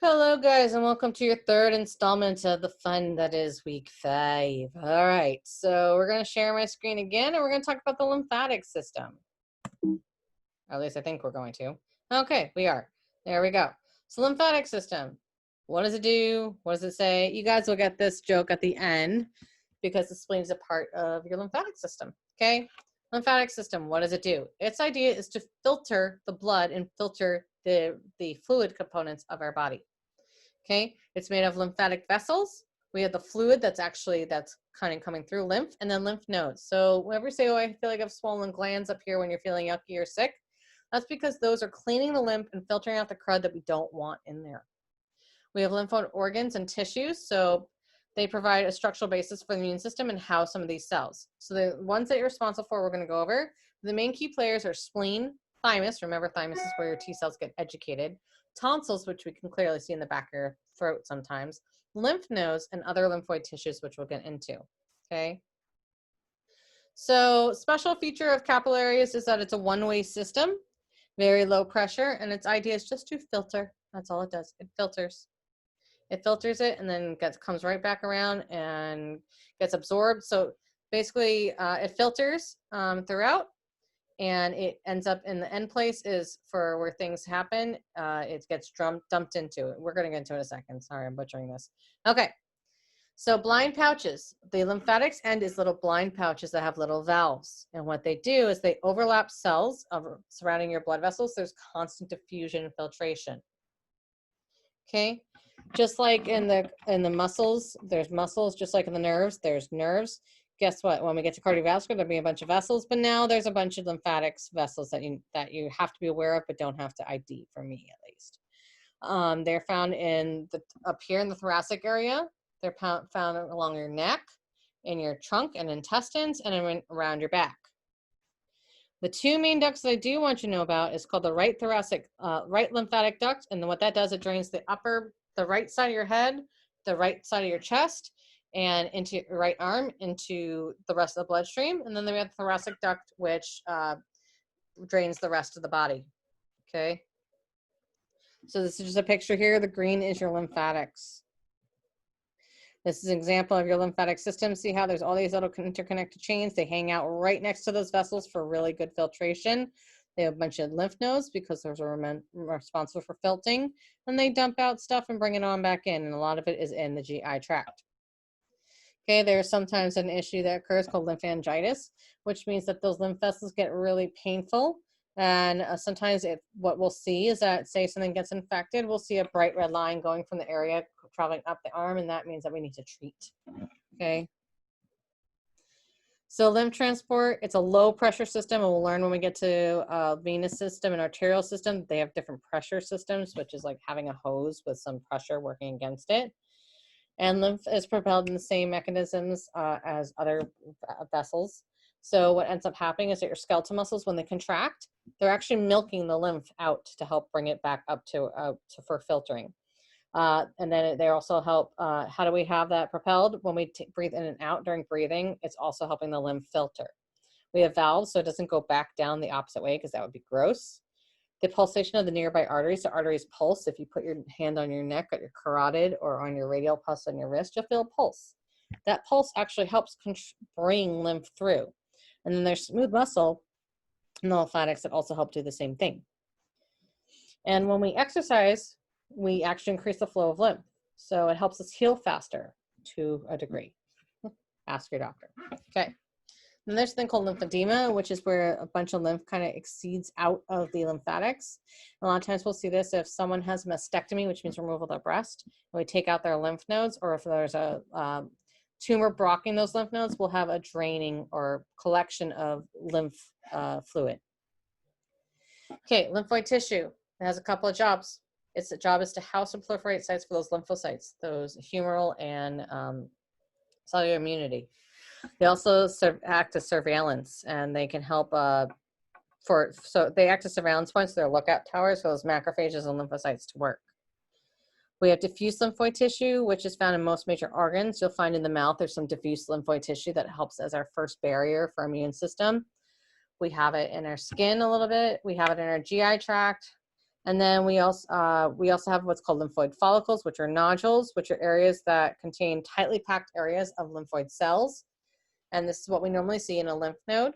Hello, guys, and welcome to your third installment of the fun that is week 5. All right, so we're going to share my screen again, and we're going to talk about the lymphatic system. Or at least I think we're going to. Okay, we are. There we go. So lymphatic system. What does it do? What does it say? You guys will get this joke at the end because it explains a part of your lymphatic system. Okay, lymphatic system. What does it do? Its idea is to filter the blood and filter the fluid components of our body. Okay, it's made of lymphatic vessels. We have the fluid that's kind of coming through lymph, and then lymph nodes. So whenever you say, oh, I feel like I have swollen glands up here when you're feeling yucky or sick, that's because those are cleaning the lymph and filtering out the crud that we don't want in there. We have lymph node organs and tissues. So they provide a structural basis for the immune system and house some of these cells. So the ones that you're responsible for, we're going to go over. The main key players are spleen, thymus. Remember, thymus is where your T cells get educated. Tonsils, which we can clearly see in the back of your throat sometimes. Lymph nodes and other lymphoid tissues, which we'll get into. Okay. So special feature of capillaries is that it's a one-way system, very low pressure, and its idea is just to filter. That's all it does. It filters. It filters it and then comes right back around and gets absorbed. So basically it filters throughout, and it ends up in the end place is for where things happen. It gets dumped into it. We're going to get into it in a second. Sorry, I'm butchering this. Okay. So blind pouches. The lymphatics end is little blind pouches that have little valves. And what they do is they overlap cells surrounding your blood vessels. There's constant diffusion and filtration. Okay. Just like in the muscles, there's muscles. Just like in the nerves, there's nerves. Guess what? When we get to cardiovascular, there'll be a bunch of vessels, but now there's a bunch of lymphatics vessels that you have to be aware of, but don't have to ID, for me at least. They're found up here in the thoracic area. They're found along your neck, in your trunk and intestines, and around your back. The two main ducts that I do want you to know about is called the right lymphatic duct, and what that does, it drains the right side of your head, the right side of your chest, and into your right arm, into the rest of the bloodstream. And then we have the thoracic duct, which drains the rest of the body. Okay. So this is just a picture here. The green is your lymphatics. This is an example of your lymphatic system. See how there's all these little interconnected chains? They hang out right next to those vessels for really good filtration. They have a bunch of lymph nodes because those are responsible for filtering, and they dump out stuff and bring it on back in, and a lot of it is in the GI tract. Okay, there's sometimes an issue that occurs called lymphangitis, which means that those lymph vessels get really painful. And sometimes what we'll see is that, say something gets infected, we'll see a bright red line going from the area traveling up the arm, and that means that we need to treat. Okay. So lymph transport, it's a low pressure system, and we'll learn when we get to venous system and arterial system. They have different pressure systems, which is like having a hose with some pressure working against it. And lymph is propelled in the same mechanisms as other vessels. So what ends up happening is that your skeletal muscles, when they contract, they're actually milking the lymph out to help bring it back up for filtering. And then they also help, how do we have that propelled? When we breathe in and out during breathing, it's also helping the lymph filter. We have valves, so it doesn't go back down the opposite way because that would be gross. The pulsation of the nearby arteries, the arteries pulse. If you put your hand on your neck, at your carotid, or on your radial pulse on your wrist, you'll feel a pulse. That pulse actually helps bring lymph through. And then there's smooth muscle and the lymphatics that also help do the same thing. And when we exercise, we actually increase the flow of lymph. So it helps us heal faster to a degree. Ask your doctor. Okay. And there's a thing called lymphedema, which is where a bunch of lymph kind of exceeds out of the lymphatics. A lot of times we'll see this if someone has mastectomy, which means removal of their breast, and we take out their lymph nodes, or if there's a tumor blocking those lymph nodes, we'll have a draining or collection of lymph fluid. Okay, lymphoid tissue. It has a couple of jobs. Its job is to house and proliferate sites for those lymphocytes, those humoral and cellular immunity. They also act as surveillance, and they can help so they act as surveillance points. They're lookout towers for those macrophages and lymphocytes to work. We have diffuse lymphoid tissue, which is found in most major organs. You'll find in the mouth there's some diffuse lymphoid tissue that helps as our first barrier for our immune system. We have it in our skin a little bit. We have it in our GI tract. And then we also have what's called lymphoid follicles, which are nodules, which are areas that contain tightly packed areas of lymphoid cells. And this is what we normally see in a lymph node.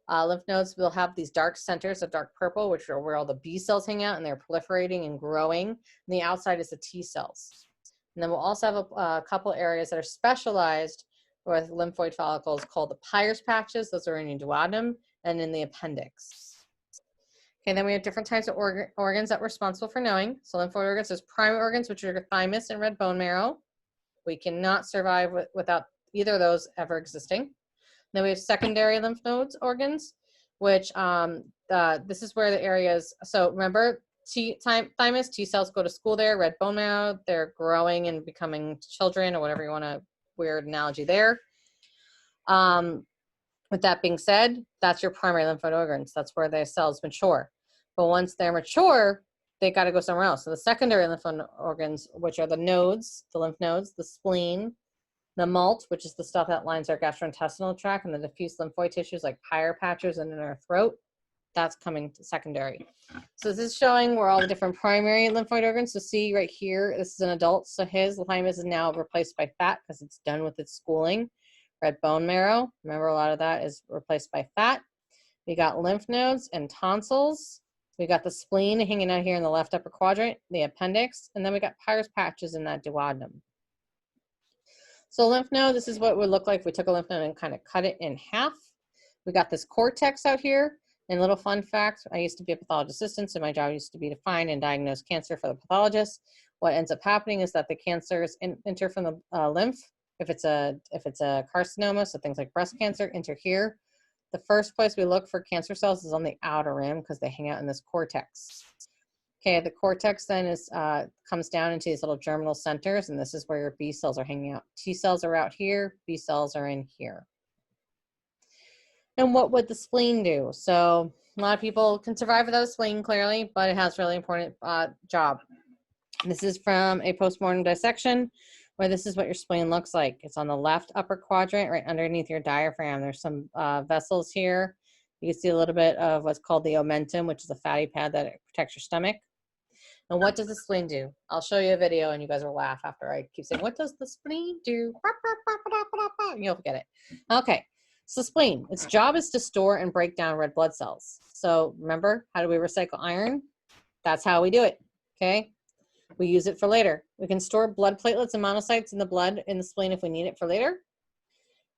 Lymph nodes will have these dark centers of dark purple, which are where all the B cells hang out and they're proliferating and growing. And the outside is the T cells. And then we'll also have a couple areas that are specialized with lymphoid follicles called the Peyer's patches. Those are in your duodenum and in the appendix. Okay, then we have different types of organs that we're responsible for knowing. So lymphoid organs, there's primary organs, which are your thymus and red bone marrow. We cannot survive without either of those ever existing. Then we have secondary lymph nodes organs, which this is where the areas, so remember thymus, T cells go to school there, red bone marrow, they're growing and becoming children or whatever you want to, weird analogy there. With that being said, that's your primary lymph node organs. That's where the cells mature. But once they're mature, they got to go somewhere else. So the secondary lymph node organs, which are the nodes, the lymph nodes, the spleen, the MALT, which is the stuff that lines our gastrointestinal tract, and the diffuse lymphoid tissues like Peyer patches and in our throat, that's coming to secondary. So this is showing where all the different primary lymphoid organs. So see right here, this is an adult. So his thymus is now replaced by fat because it's done with its schooling. Red bone marrow, remember a lot of that is replaced by fat. We got lymph nodes and tonsils. We got the spleen hanging out here in the left upper quadrant, the appendix, and then we got Peyer's patches in that duodenum. So lymph node, this is what it would look like if we took a lymph node and kind of cut it in half. We got this cortex out here. And little fun fact, I used to be a pathologist assistant, so my job used to be to find and diagnose cancer for the pathologist. What ends up happening is that the cancers enter from the lymph. If it's a carcinoma, so things like breast cancer, enter here. The first place we look for cancer cells is on the outer rim because they hang out in this cortex. Okay, the cortex then is comes down into these little germinal centers, and this is where your B cells are hanging out. T cells are out here, B cells are in here. And what would the spleen do? So a lot of people can survive without a spleen, clearly, but it has a really important job. This is from a postmortem dissection, where this is what your spleen looks like. It's on the left upper quadrant, right underneath your diaphragm. There's some vessels here. You can see a little bit of what's called the omentum, which is a fatty pad that protects your stomach. And what does the spleen do? I'll show you a video and you guys will laugh after I keep saying, what does the spleen do? You'll get it. Okay. So spleen, its job is to store and break down red blood cells. So remember, how do we recycle iron? That's how we do it, okay? We use it for later. We can store blood platelets and monocytes in the blood in the spleen if we need it for later.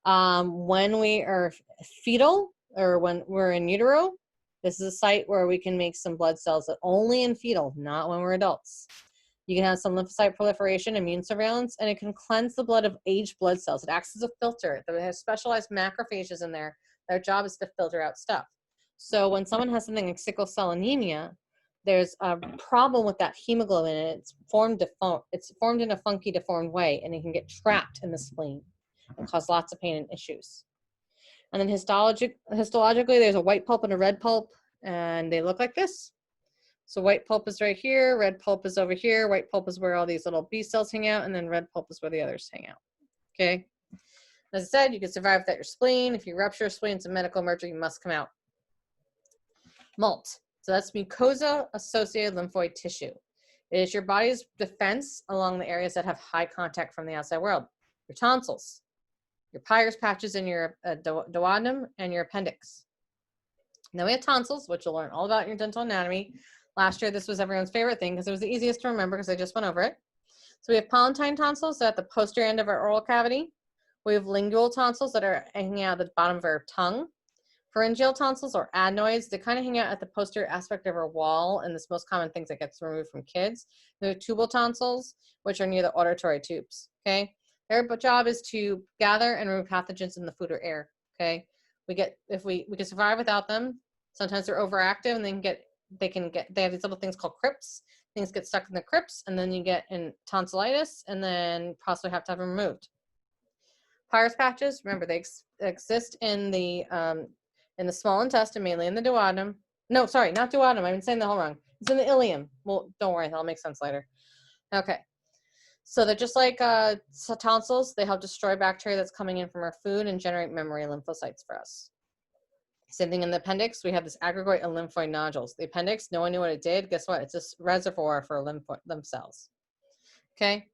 When we are fetal or when we're in utero, this is a site where we can make some blood cells that only in fetal, not when we're adults. You can have some lymphocyte proliferation, immune surveillance, and it can cleanse the blood of aged blood cells. It acts as a filter. It has specialized macrophages in there. Their job is to filter out stuff. So when someone has something like sickle cell anemia, there's a problem with that hemoglobin, and it's formed in a funky, deformed way, and it can get trapped in the spleen and cause lots of pain and issues. And then histologically, there's a white pulp and a red pulp, and they look like this. So white pulp is right here, red pulp is over here. White pulp is where all these little B cells hang out, and then red pulp is where the others hang out, okay? As I said, you can survive without your spleen. If you rupture a spleen, it's a medical emergency, you must come out. MALT, so that's mucosa-associated lymphoid tissue. It is your body's defense along the areas that have high contact from the outside world. Your tonsils, your Peyer's patches in your duodenum, and your appendix. And then we have tonsils, which you'll learn all about in your dental anatomy. Last year, this was everyone's favorite thing because it was the easiest to remember because I just went over it. So we have palatine tonsils so at the posterior end of our oral cavity. We have lingual tonsils that are hanging out at the bottom of our tongue. Pharyngeal tonsils or adenoids, they kind of hang out at the posterior aspect of our wall, and this most common things that gets removed from kids. We have tubal tonsils, which are near the auditory tubes, okay? Their job is to gather and remove pathogens in the food or air, okay? We can survive without them. Sometimes they're overactive and they have these little things called crypts. Things get stuck in the crypts, and then you get in tonsillitis, and then possibly have to have them removed. Peyer's patches, remember they exist in the small intestine, mainly in the duodenum. No, sorry, not duodenum. I've been saying the whole wrong. It's in the ileum. Well, don't worry, that'll make sense later. Okay. So they're just like tonsils. They help destroy bacteria that's coming in from our food and generate memory lymphocytes for us. Same thing in the appendix. We have this aggregate of lymphoid nodules. The appendix, no one knew what it did. Guess what? It's a reservoir for lymph cells. Okay.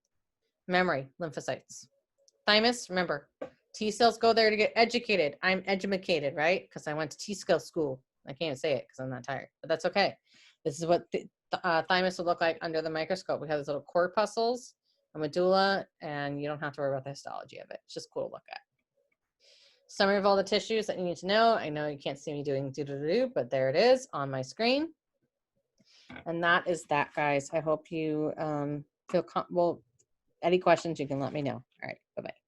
Memory, lymphocytes. Thymus, remember, T cells go there to get educated. I'm educated, right? Because I went to T-cell school. I can't say it because I'm not tired, but that's okay. This is what the thymus would look like under the microscope. We have these little corpuscles, a medulla, and you don't have to worry about the histology of it. It's just cool to look at. Summary of all the tissues that you need to know. I know you can't see me doing do-do-do, but there it is on my screen. And that is that, guys. I hope you feel comfortable. Any questions, you can let me know. All right, bye-bye.